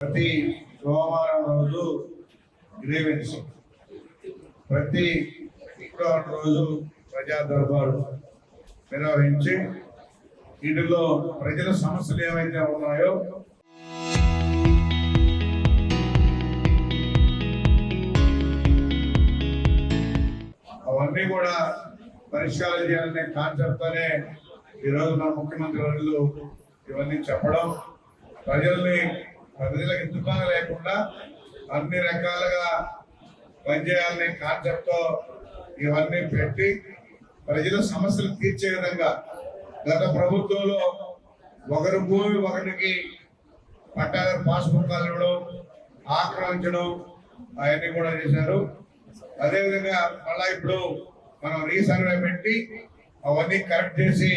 ప్రతి సోమవారం రోజు గ్రీవెన్స్, ప్రతి శుక్రవారం రోజు ప్రజా దర్బారు నిర్వహించి వీటిలో ప్రజల సమస్యలు ఏవైతే ఉన్నాయో అవన్నీ కూడా పరిష్కారం చేయాలనే కాన్సెప్ట్తోనే ఈరోజు మన ముఖ్యమంత్రి వర్యులు ఇవన్నీ చెప్పడం, ప్రజలకు ఇబ్బంది లేకుండా అన్ని రకాలుగా పనిచేయాలనే కాన్సెప్ట్తో ఇవన్నీ పెట్టి ప్రజల సమస్యలు తీర్చే విధంగా గత ప్రభుత్వంలో ఒకరి భూమి ఒకరికి పట్టాదారు పాస్బుక్లు ఇవ్వడం, ఆక్రమించడం అవన్నీ కూడా చేశారు. అదేవిధంగా మళ్ళా ఇప్పుడు మనం రీసర్వే పెట్టి అవన్నీ కరెక్ట్ చేసి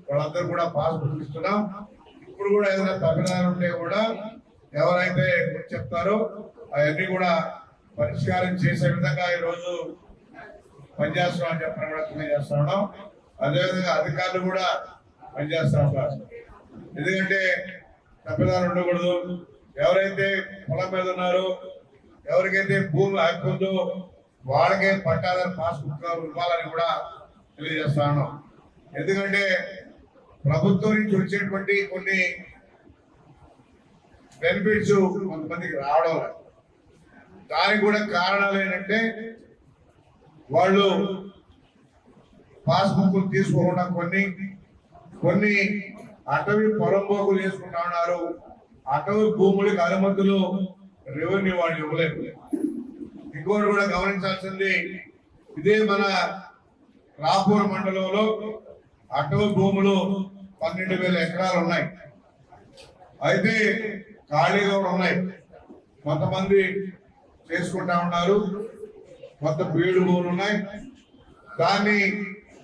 వాళ్ళందరూ కూడా పాస్బుక్ ఇస్తున్నాం. ఇప్పుడు కూడా ఏదైనా తప్పిదాలు ఉంటే కూడా ఎవరైతే చెప్తారో అవన్నీ కూడా పరిష్కారం చేసే విధంగా ఈరోజు పనిచేస్తామని చెప్పడం కూడా తెలియజేస్తా ఉన్నాం. అదేవిధంగా అధికారులు కూడా పనిచేస్తా ఉంటారు. ఎందుకంటే తప్పిదాలు ఉండకూడదు. ఎవరైతే పొలం మీద ఉన్నారో, ఎవరికైతే భూమి హక్కు ఉందో వాళ్ళకే పట్టాదారు పాస్బుక్ ఇవ్వాలని కూడా తెలియజేస్తా ఉన్నాం. ఎందుకంటే ప్రభుత్వం నుంచి వచ్చేటువంటి కొన్ని బెనిఫిట్స్ కొంతమందికి రావడం లేదు. దానికి కూడా కారణాలు ఏంటంటే వాళ్ళు పాస్బుక్ తీసుకోకుండా కొన్ని అటవీ పొలంబోకులు చేసుకుంటా ఉన్నారు. అటవీ భూములకు అనుమతులు రెవెన్యూ వాళ్ళు ఇవ్వలేదు. ఇంకోటి కూడా గమనించాల్సింది, ఇదే మన రాపూర్ మండలంలో అటవీ భూములు 12,000 ఎకరాలు ఉన్నాయి. అయితే ఖాళీగా ఉన్నాయి. కొంతమంది చేసుకుంటా ఉన్నారు, కొంత బీడు భూములు ఉన్నాయి. దాన్ని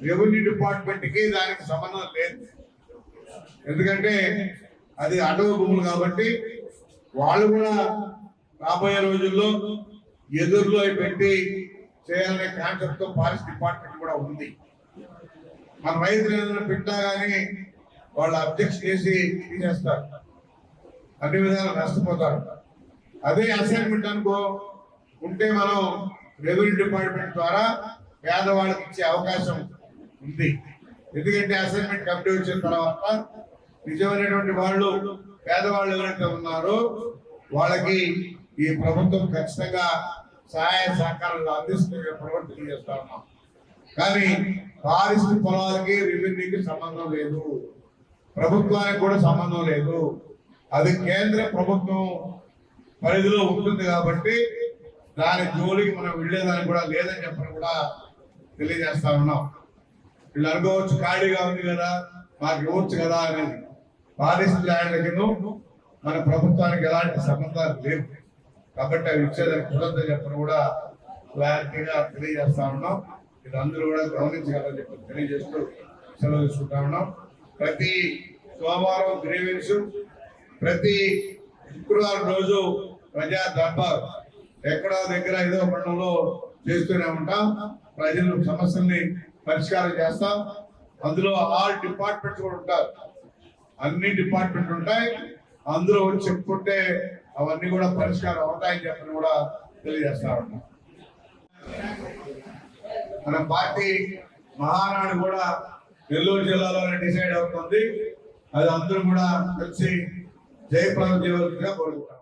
రెవెన్యూ డిపార్ట్మెంట్కి దానికి సంబంధం లేదు. ఎందుకంటే అది అటవీ భూములు కాబట్టి వాళ్ళు కూడా రాబోయే రోజుల్లో ఎదురులో పెట్టి చేయాలనే కాన్సెప్ట్తో ఫారెస్ట్ డిపార్ట్మెంట్ కూడా ఉంది. మన రైతులు ఏదైనా పెట్టా కానీ వాళ్ళు అబ్జెక్షన్ చేసి తీసేస్తారు, అన్ని విధాలు నష్టపోతారు. అదే అసైన్మెంట్ అనుకో ఉంటే మనం రెవెన్యూ డిపార్ట్మెంట్ ద్వారా పేదవాళ్ళకి ఇచ్చే అవకాశం ఉంది. ఎందుకంటే అసైన్మెంట్ కమిటీ వచ్చిన తర్వాత నిజమైనటువంటి వాళ్ళు పేదవాళ్ళు ఎవరైతే ఉన్నారో వాళ్ళకి ఈ ప్రభుత్వం ఖచ్చితంగా సహాయ సహకారాలు అందిస్తుందని కూడా తెలియజేస్తా ఉన్నాం. కానీ ఫారెస్ట్ పొలాలకి రెవెన్యూకి సంబంధం లేదు, ప్రభుత్వానికి కూడా సంబంధం లేదు. అది కేంద్ర ప్రభుత్వం పరిధిలో ఉంటుంది కాబట్టి దాని జోలికి మనం వెళ్ళేదానికి కూడా లేదని చెప్పని కూడా తెలియజేస్తా ఉన్నాం. వీళ్ళు అనుకోవచ్చు ఖాళీగా ఉంది కదా మాకు ఇవ్వచ్చు కదా అనేది. ఫారెస్ట్ ల్యాండ్లకి మన ప్రభుత్వానికి ఎలాంటి సంబంధాలు లేవు కాబట్టి అవి ఇచ్చేదానికి కుదరదని చెప్పని కూడా క్లారిటీగా తెలియజేస్తా ఉన్నాం. ఇది అందరూ కూడా గమనించగలని చెప్పి తెలియజేస్తూ సెలవు తీసుకుంటా ఉన్నాం. ప్రతి సోమవారం గ్రీవెన్స్, ప్రతి శుక్రవారం రోజు ప్రజా దర్బార్ ఎక్కడో దగ్గర ఏదో మండలంలో చేస్తూనే ఉంటాం. ప్రజల సమస్యల్ని పరిష్కారం చేస్తాం. అందులో ఆల్ డిపార్ట్మెంట్స్ కూడా ఉంటారు, అన్ని డిపార్ట్మెంట్లు ఉంటాయి. అందులో వచ్చి చెప్పుకుంటే అవన్నీ కూడా పరిష్కారం అవుతాయని చెప్పని కూడా తెలియజేస్తా ఉంటాం. మన పార్టీ మహానాడు కూడా నెల్లూరు జిల్లాలోనే డిసైడ్ అవుతుంది. అది అందరూ కూడా కలిసి జయప్రదం చేయవలసిందిగా కోరుకుంటాం.